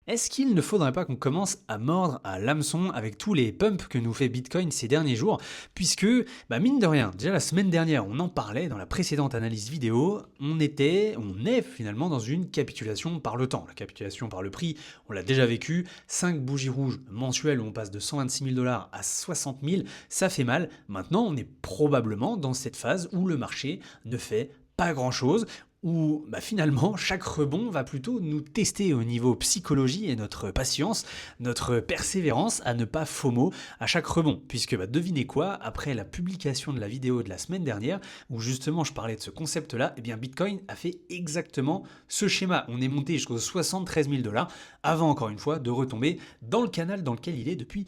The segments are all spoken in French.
Est-ce qu'il ne faudrait pas qu'on commence à mordre à l'hameçon avec tous les pumps que nous fait Bitcoin ces derniers jours? Puisque, mine de rien, déjà la semaine dernière, on en parlait dans la précédente analyse vidéo, on est finalement dans une capitulation par le temps. La capitulation par le prix, on l'a déjà vécu. 5 bougies rouges mensuelles où on passe de 126 000 dollars à 60 000, ça fait mal. Maintenant, on est probablement dans cette phase où le marché ne fait pas grand-chose, où finalement chaque rebond va plutôt nous tester au niveau psychologie et notre patience, notre persévérance à ne pas FOMO à chaque rebond. Puisque devinez quoi, après la publication de la vidéo de la semaine dernière, où justement je parlais de ce concept-là, eh bien Bitcoin a fait exactement ce schéma. On est monté jusqu'aux 73 000 dollars avant encore une fois de retomber dans le canal dans lequel il est depuis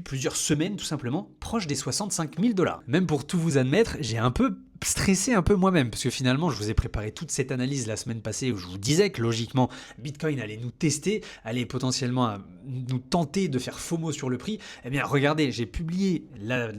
plusieurs semaines tout simplement, proche des 65 000 dollars. Même pour tout vous admettre, j'ai un peu stressé un peu moi-même, parce que finalement, je vous ai préparé toute cette analyse la semaine passée où je vous disais que logiquement, Bitcoin allait nous tester, allait potentiellement nous tenter de faire FOMO sur le prix. Eh bien, regardez, j'ai publié la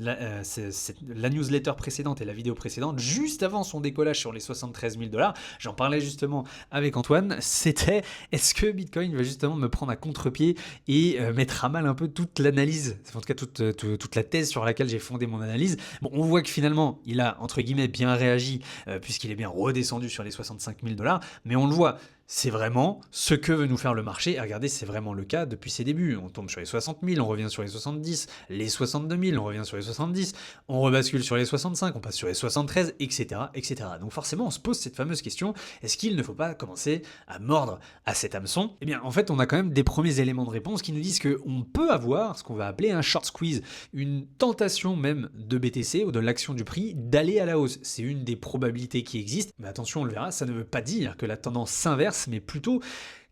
newsletter précédente et la vidéo précédente juste avant son décollage sur les 73 000 dollars. J'en parlais justement avec Antoine. C'était, est-ce que Bitcoin va justement me prendre à contre-pied et mettre à mal un peu toute l'analyse, en tout cas toute la thèse sur laquelle j'ai fondé mon analyse. Bon, on voit que finalement, il a, entre guillemets, bien réagi, puisqu'il est bien redescendu sur les 65 000 dollars, mais on le voit, c'est vraiment ce que veut nous faire le marché. Et regardez, c'est vraiment le cas depuis ses débuts. On tombe sur les 60 000, on revient sur les 70, les 62 000, on revient sur les 70, on rebascule sur les 65, on passe sur les 73, etc., etc. Donc forcément, on se pose cette fameuse question, est-ce qu'il ne faut pas commencer à mordre à cet hameçon? Eh bien, en fait, on a quand même des premiers éléments de réponse qui nous disent qu'on peut avoir ce qu'on va appeler un short squeeze, une tentation même de BTC ou de l'action du prix d'aller à la hausse. C'est une des probabilités qui existent, mais attention, on le verra, ça ne veut pas dire que la tendance s'inverse, mais plutôt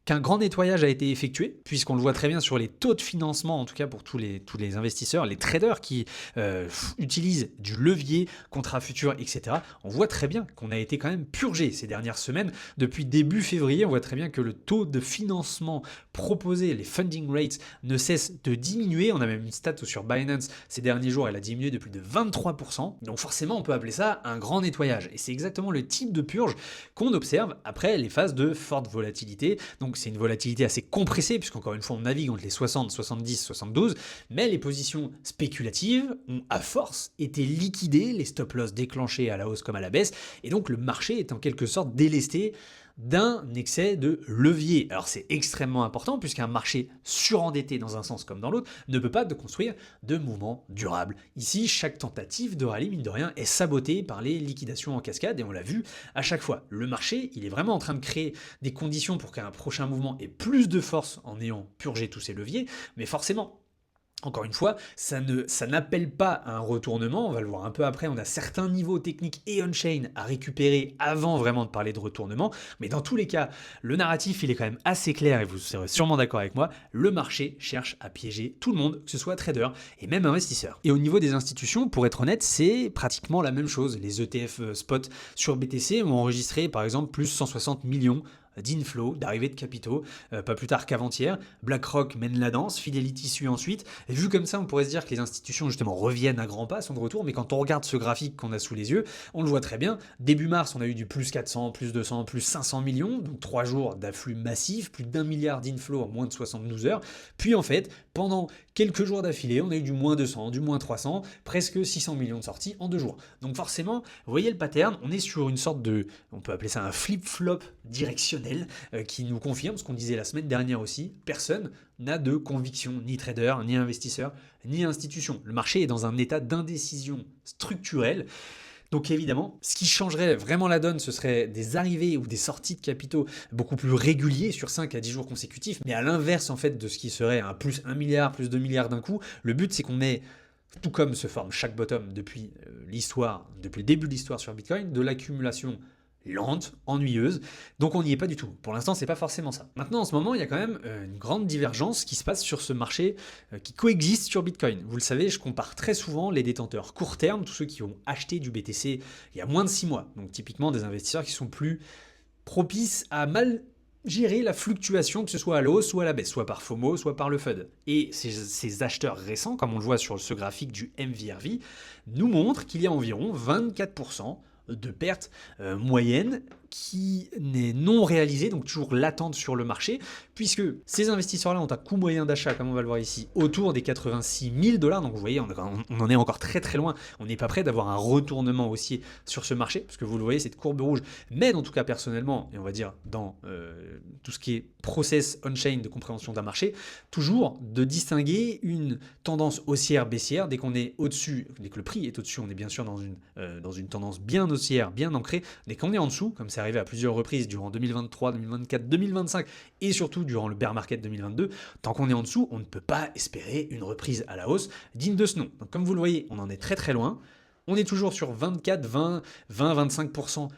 qu'un grand nettoyage a été effectué, puisqu'on le voit très bien sur les taux de financement, en tout cas pour tous les investisseurs, les traders qui utilisent du levier, contrat futur, etc. On voit très bien qu'on a été quand même purgé ces dernières semaines. Depuis début février, on voit très bien que le taux de financement proposé, les funding rates, ne cesse de diminuer. On a même une stat sur Binance ces derniers jours, elle a diminué de plus de 23%. Donc forcément, on peut appeler ça un grand nettoyage. Et c'est exactement le type de purge qu'on observe après les phases de forte volatilité. Donc c'est une volatilité assez compressée, puisqu'encore une fois, on navigue entre les 60, 70, 72, mais les positions spéculatives ont à force été liquidées, les stop-loss déclenchés à la hausse comme à la baisse, et donc le marché est en quelque sorte délesté d'un excès de levier. Alors c'est extrêmement important puisqu'un marché surendetté dans un sens comme dans l'autre ne peut pas construire de mouvement durable. Ici, chaque tentative de rallye, mine de rien, est sabotée par les liquidations en cascade et on l'a vu à chaque fois. Le marché, il est vraiment en train de créer des conditions pour qu'un prochain mouvement ait plus de force en ayant purgé tous ces leviers, mais forcément, encore une fois, ça n'appelle pas à un retournement, on va le voir un peu après, on a certains niveaux techniques et on-chain à récupérer avant vraiment de parler de retournement, mais dans tous les cas, le narratif il est quand même assez clair et vous serez sûrement d'accord avec moi, le marché cherche à piéger tout le monde, que ce soit trader et même investisseur. Et au niveau des institutions, pour être honnête, c'est pratiquement la même chose. Les ETF spot sur BTC ont enregistré par exemple plus 160 millions d'inflow, d'arrivée de capitaux, pas plus tard qu'avant-hier. BlackRock mène la danse, Fidelity suit ensuite. Et vu comme ça, on pourrait se dire que les institutions justement reviennent à grands pas, sont de retour, mais quand on regarde ce graphique qu'on a sous les yeux, on le voit très bien. Début mars, on a eu du plus 400, plus 200, plus 500 millions, donc 3 jours d'afflux massif, plus d'1 milliard d'inflow en moins de 72 heures. Puis en fait, pendant quelques jours d'affilée, on a eu du moins 200, du moins 300, presque 600 millions de sorties en 2 jours. Donc forcément, vous voyez le pattern, on est sur une sorte de, on peut appeler ça un flip-flop directionnel, qui nous confirme ce qu'on disait la semaine dernière aussi, personne n'a de conviction, ni trader, ni investisseur, ni institution. Le marché est dans un état d'indécision structurelle. Donc évidemment, ce qui changerait vraiment la donne, ce serait des arrivées ou des sorties de capitaux beaucoup plus réguliers sur 5 à 10 jours consécutifs, mais à l'inverse en fait de ce qui serait un plus 1 milliard, plus 2 milliards d'un coup, le but c'est qu'on ait, tout comme se forme chaque bottom depuis l'histoire, depuis le début de l'histoire sur Bitcoin, de l'accumulation lente, ennuyeuse, donc on n'y est pas du tout. Pour l'instant, c'est pas forcément ça. Maintenant, en ce moment, il y a quand même une grande divergence qui se passe sur ce marché qui coexiste sur Bitcoin. Vous le savez, je compare très souvent les détenteurs court terme, tous ceux qui ont acheté du BTC il y a moins de 6 mois, donc typiquement des investisseurs qui sont plus propices à mal gérer la fluctuation, que ce soit à la hausse ou à la baisse, soit par FOMO, soit par le FUD. Et ces acheteurs récents, comme on le voit sur ce graphique du MVRV, nous montrent qu'il y a environ 24% de pertes moyennes qui n'est non réalisée, donc toujours latente sur le marché, puisque ces investisseurs-là ont un coût moyen d'achat, comme on va le voir ici, autour des 86 000 $. Donc vous voyez, on en est encore très très loin. On n'est pas prêt d'avoir un retournement haussier sur ce marché, parce que vous le voyez, cette courbe rouge m'aide en tout cas personnellement, et on va dire dans tout ce qui est process on-chain de compréhension d'un marché, toujours de distinguer une tendance haussière baissière dès qu'on est au-dessus, dès que le prix est au-dessus, on est bien sûr dans une tendance bien haussière, bien ancrée. Dès qu'on est en dessous, comme c'est arrivé à plusieurs reprises durant 2023, 2024, 2025 et surtout durant le bear market 2022, tant qu'on est en dessous, on ne peut pas espérer une reprise à la hausse digne de ce nom. Donc comme vous le voyez, on en est très très loin. On est toujours sur 24, 20, 25%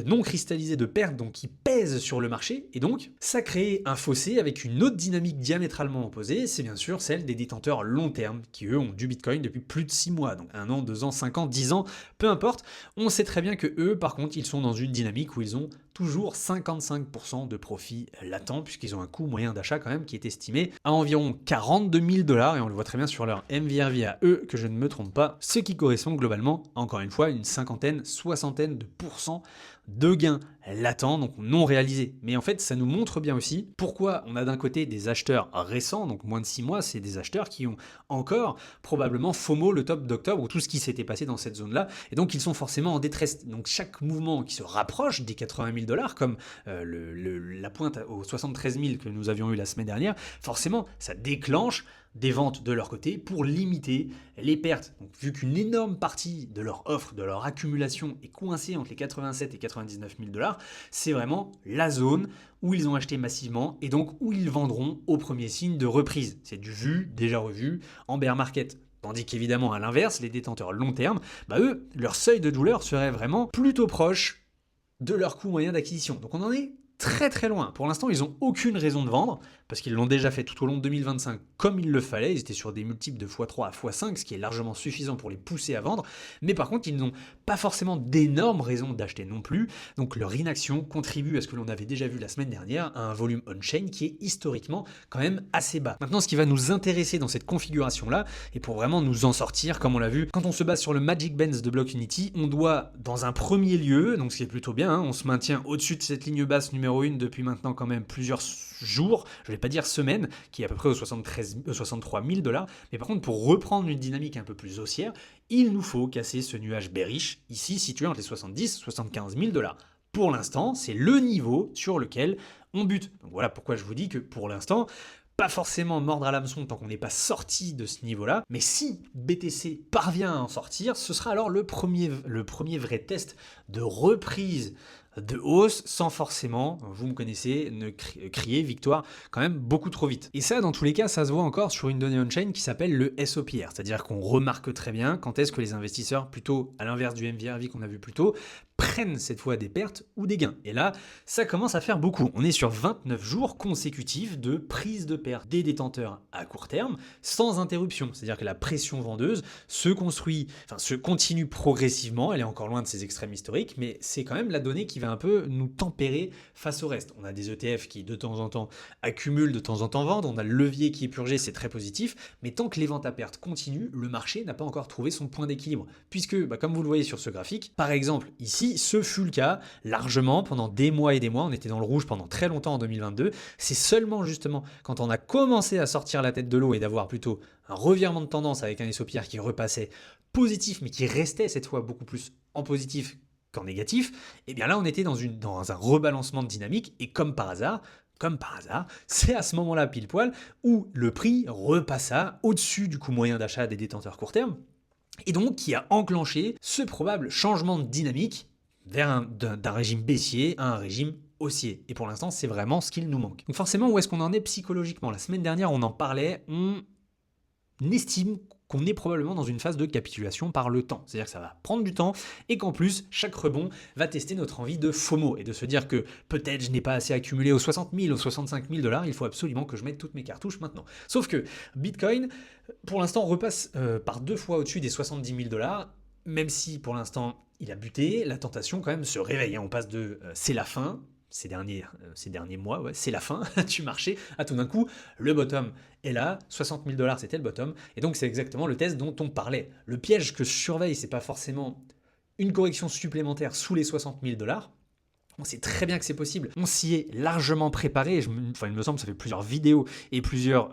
non cristallisé de pertes, donc qui pèsent sur le marché, et donc ça crée un fossé avec une autre dynamique diamétralement opposée, c'est bien sûr celle des détenteurs long terme, qui eux ont du Bitcoin depuis plus de 6 mois, donc 1 an, 2 ans, 5 ans, 10 ans, peu importe. On sait très bien que eux, par contre, ils sont dans une dynamique où ils ont toujours 55% de profit latent, puisqu'ils ont un coût moyen d'achat quand même qui est estimé à environ 42 000 $, et on le voit très bien sur leur MVRV à eux, que je ne me trompe pas, ce qui correspond globalement, encore une fois, une cinquantaine, soixantaine de pourcents de gains latents, donc non réalisés. Mais en fait, ça nous montre bien aussi pourquoi on a d'un côté des acheteurs récents, donc moins de 6 mois, c'est des acheteurs qui ont encore probablement FOMO le top d'octobre, ou tout ce qui s'était passé dans cette zone-là, et donc ils sont forcément en détresse. Donc chaque mouvement qui se rapproche des 80 000 $, comme la pointe aux 73 000 que nous avions eu la semaine dernière, forcément, ça déclenche des ventes de leur côté pour limiter les pertes. Donc, vu qu'une énorme partie de leur offre, de leur accumulation est coincée entre les 87 et 99 000 $, c'est vraiment la zone où ils ont acheté massivement et donc où ils vendront au premier signe de reprise. C'est du vu, déjà revu en bear market. Tandis qu'évidemment, à l'inverse, les détenteurs long terme, eux, leur seuil de douleur serait vraiment plutôt proche de leur coût moyen d'acquisition. Donc on en est très très loin. Pour l'instant, ils n'ont aucune raison de vendre, parce qu'ils l'ont déjà fait tout au long de 2025 comme il le fallait. Ils étaient sur des multiples de x3 à x5, ce qui est largement suffisant pour les pousser à vendre. Mais par contre, ils n'ont pas forcément d'énormes raisons d'acheter non plus. Donc leur inaction contribue à ce que l'on avait déjà vu la semaine dernière, à un volume on-chain qui est historiquement quand même assez bas. Maintenant, ce qui va nous intéresser dans cette configuration-là, et pour vraiment nous en sortir, comme on l'a vu, quand on se base sur le Magic Bands de Block Unity, on doit, dans un premier lieu, donc ce qui est plutôt bien, on se maintient au-dessus de cette ligne basse numéro 1 depuis maintenant quand même plusieurs jours, je vais pas dire semaines, qui est à peu près aux 63 000 $, mais par contre pour reprendre une dynamique un peu plus haussière, il nous faut casser ce nuage bearish, ici situé entre les 70 et 75 000 $. Pour l'instant, c'est le niveau sur lequel on bute. Donc voilà pourquoi je vous dis que pour l'instant, pas forcément mordre à l'hameçon tant qu'on n'est pas sorti de ce niveau-là, mais si BTC parvient à en sortir, ce sera alors le premier vrai test de reprise de hausse sans forcément, vous me connaissez, ne crier victoire quand même beaucoup trop vite. Et ça, dans tous les cas, ça se voit encore sur une donnée on-chain qui s'appelle le SOPR, c'est-à-dire qu'on remarque très bien quand est-ce que les investisseurs, plutôt à l'inverse du MVRV qu'on a vu plus tôt, prennent cette fois des pertes ou des gains. Et là, ça commence à faire beaucoup. On est sur 29 jours consécutifs de prise de perte des détenteurs à court terme sans interruption. C'est-à-dire que la pression vendeuse se continue progressivement. Elle est encore loin de ses extrêmes historiques, mais c'est quand même la donnée qui va un peu nous tempérer face au reste. On a des ETF qui de temps en temps accumulent, de temps en temps vendent. On a le levier qui est purgé, c'est très positif. Mais tant que les ventes à perte continuent, le marché n'a pas encore trouvé son point d'équilibre. Puisque, comme vous le voyez sur ce graphique, par exemple, ici, ce fut le cas largement pendant des mois et des mois. On était dans le rouge pendant très longtemps en 2022. C'est seulement justement quand on a commencé à sortir la tête de l'eau et d'avoir plutôt un revirement de tendance avec un SOPR qui repassait positif, mais qui restait cette fois beaucoup plus en positif qu'en négatif, et bien là on était dans un rebalancement de dynamique et comme par hasard, c'est à ce moment-là pile poil où le prix repassa au-dessus du coût moyen d'achat des détenteurs court terme et donc qui a enclenché ce probable changement de dynamique vers d'un régime baissier à un régime haussier. Et pour l'instant, c'est vraiment ce qu'il nous manque. Donc forcément, où est-ce qu'on en est psychologiquement? La semaine dernière, on en parlait, on estime qu'on est probablement dans une phase de capitulation par le temps. C'est-à-dire que ça va prendre du temps et qu'en plus, chaque rebond va tester notre envie de FOMO et de se dire que peut-être je n'ai pas assez accumulé aux 60 000, aux 65 000 $, il faut absolument que je mette toutes mes cartouches maintenant. Sauf que Bitcoin, pour l'instant, repasse par 2 fois au-dessus des 70 000 $, même si pour l'instant, il a buté, la tentation quand même se réveille. On passe de c'est la fin, ces derniers mois, ouais, c'est la fin du marché, à tout d'un coup, le bottom est là, 60 000 $, c'était le bottom, et donc c'est exactement le test dont on parlait. Le piège que je surveille, c'est pas forcément une correction supplémentaire sous les 60 000 $, On sait très bien que c'est possible. On s'y est largement préparé. Il me semble que ça fait plusieurs vidéos et plusieurs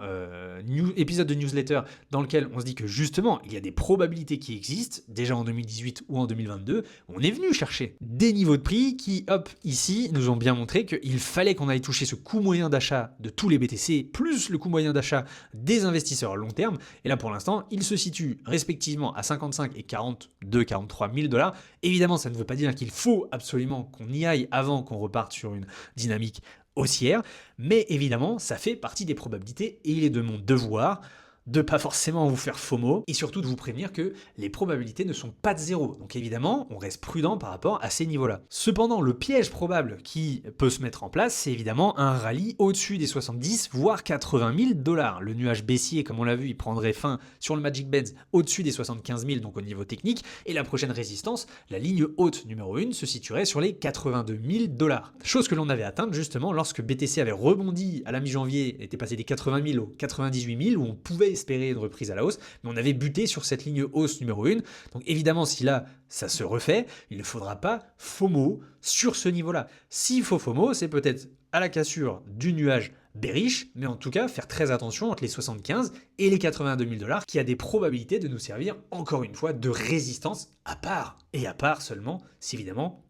épisodes de newsletter dans lesquels on se dit que justement, il y a des probabilités qui existent, déjà en 2018 ou en 2022. On est venu chercher des niveaux de prix qui, hop, ici, nous ont bien montré qu'il fallait qu'on aille toucher ce coût moyen d'achat de tous les BTC, plus le coût moyen d'achat des investisseurs à long terme. Et là, pour l'instant, il se situe respectivement à 55 et 42, 43 000 $. Évidemment, ça ne veut pas dire qu'il faut absolument qu'on y aille avant qu'on reparte sur une dynamique haussière, mais évidemment, ça fait partie des probabilités et il est de mon devoir de pas forcément vous faire FOMO et surtout de vous prévenir que les probabilités ne sont pas de zéro. Donc évidemment, on reste prudent par rapport à ces niveaux-là. Cependant, le piège probable qui peut se mettre en place, c'est évidemment un rallye au-dessus des 70 voire 80 000 $. Le nuage baissier, comme on l'a vu, il prendrait fin sur le Magic Bands au-dessus des 75 000, donc au niveau technique, et la prochaine résistance, la ligne haute numéro 1, se situerait sur les 82 000 $. Chose que l'on avait atteinte justement lorsque BTC avait rebondi à la mi-janvier, était passé des 80 000 aux 98 000, où on pouvait espérer une reprise à la hausse, mais on avait buté sur cette ligne hausse numéro 1. Donc évidemment, si là, ça se refait, il ne faudra pas FOMO sur ce niveau-là. S'il faut FOMO, c'est peut-être à la cassure du nuage bearish, mais en tout cas, faire très attention entre les 75 et les 82 000 $, qui a des probabilités de nous servir, encore une fois, de résistance à part. Et à part seulement, si évidemment,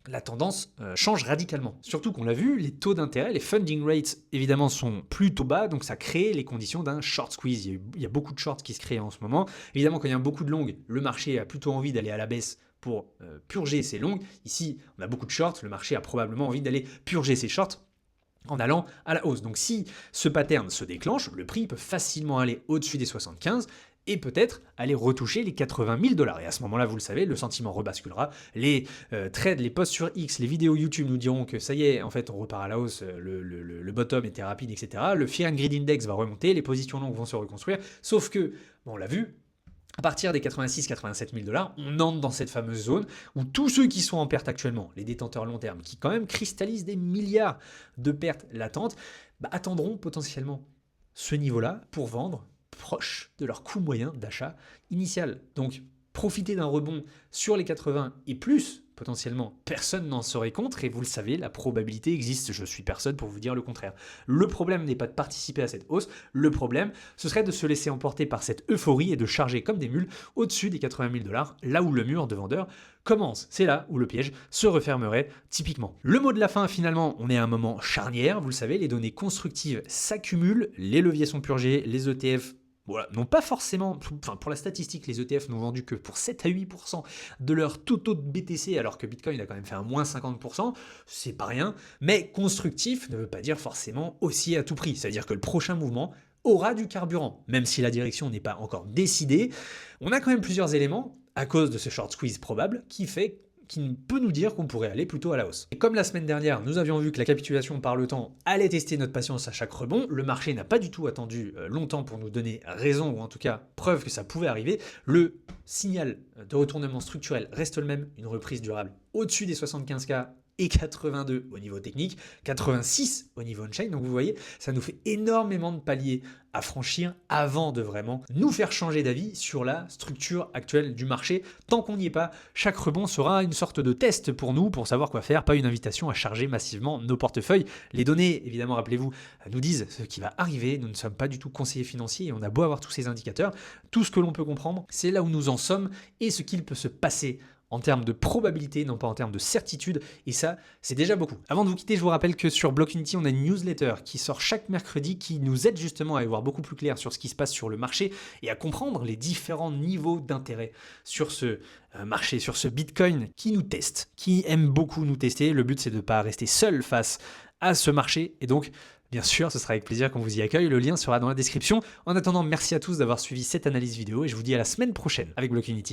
la tendance change radicalement. Surtout qu'on l'a vu, les taux d'intérêt, les funding rates, évidemment, sont plutôt bas, donc ça crée les conditions d'un short squeeze. Il y a beaucoup de shorts qui se créent en ce moment. Évidemment, quand il y a beaucoup de longues, le marché a plutôt envie d'aller à la baisse pour purger ses longues. Ici, on a beaucoup de shorts, le marché a probablement envie d'aller purger ses shorts en allant à la hausse. Donc si ce pattern se déclenche, le prix peut facilement aller au-dessus des 75 et peut-être aller retoucher les 80 000 $. Et à ce moment-là, vous le savez, le sentiment rebasculera. Les trades, les posts sur X, les vidéos YouTube nous diront que ça y est, en fait, on repart à la hausse, le bottom était rapide, etc. Le Fear and Greed Index va remonter, les positions longues vont se reconstruire. Sauf que, bon, on l'a vu, à partir des 86-87 000 $, on entre dans cette fameuse zone où tous ceux qui sont en perte actuellement, les détenteurs long terme, qui quand même cristallisent des milliards de pertes latentes, attendront potentiellement ce niveau-là pour vendre proche de leur coût moyen d'achat initial. Donc, profiter d'un rebond sur les 80 et plus, potentiellement, personne n'en serait contre, et vous le savez, la probabilité existe, je suis personne pour vous dire le contraire. Le problème n'est pas de participer à cette hausse, le problème, ce serait de se laisser emporter par cette euphorie et de charger comme des mules au-dessus des 80 000 $, là où le mur de vendeurs commence. C'est là où le piège se refermerait typiquement. Le mot de la fin, finalement, on est à un moment charnière, vous le savez, les données constructives s'accumulent, les leviers sont purgés, les ETF n'ont pas forcément, pour la statistique, les ETF n'ont vendu que pour 7 à 8% de leur tout taux de BTC, alors que Bitcoin a quand même fait un moins 50%, c'est pas rien, mais constructif ne veut pas dire forcément haussier à tout prix, c'est-à-dire que le prochain mouvement aura du carburant, même si la direction n'est pas encore décidée, on a quand même plusieurs éléments, à cause de ce short squeeze probable, qui peut nous dire qu'on pourrait aller plutôt à la hausse. Et comme la semaine dernière, nous avions vu que la capitulation par le temps allait tester notre patience à chaque rebond, le marché n'a pas du tout attendu longtemps pour nous donner raison, ou en tout cas preuve que ça pouvait arriver. Le signal de retournement structurel reste le même, une reprise durable au-dessus des 75K et 82 au niveau technique, 86 au niveau on-chain. Donc vous voyez, ça nous fait énormément de paliers à franchir avant de vraiment nous faire changer d'avis sur la structure actuelle du marché. Tant qu'on n'y est pas, chaque rebond sera une sorte de test pour nous, pour savoir quoi faire, pas une invitation à charger massivement nos portefeuilles. Les données, évidemment, rappelez-vous, nous disent ce qui va arriver. Nous ne sommes pas du tout conseillers financiers et on a beau avoir tous ces indicateurs. Tout ce que l'on peut comprendre, c'est là où nous en sommes et ce qu'il peut se passer en termes de probabilité, non pas en termes de certitude, et ça, c'est déjà beaucoup. Avant de vous quitter, je vous rappelle que sur Blockfinity, on a une newsletter qui sort chaque mercredi, qui nous aide justement à y voir beaucoup plus clair sur ce qui se passe sur le marché et à comprendre les différents niveaux d'intérêt sur ce marché, sur ce Bitcoin qui nous teste, qui aime beaucoup nous tester. Le but, c'est de ne pas rester seul face à ce marché, et donc, bien sûr, ce sera avec plaisir qu'on vous y accueille. Le lien sera dans la description. En attendant, merci à tous d'avoir suivi cette analyse vidéo et je vous dis à la semaine prochaine avec Blockfinity.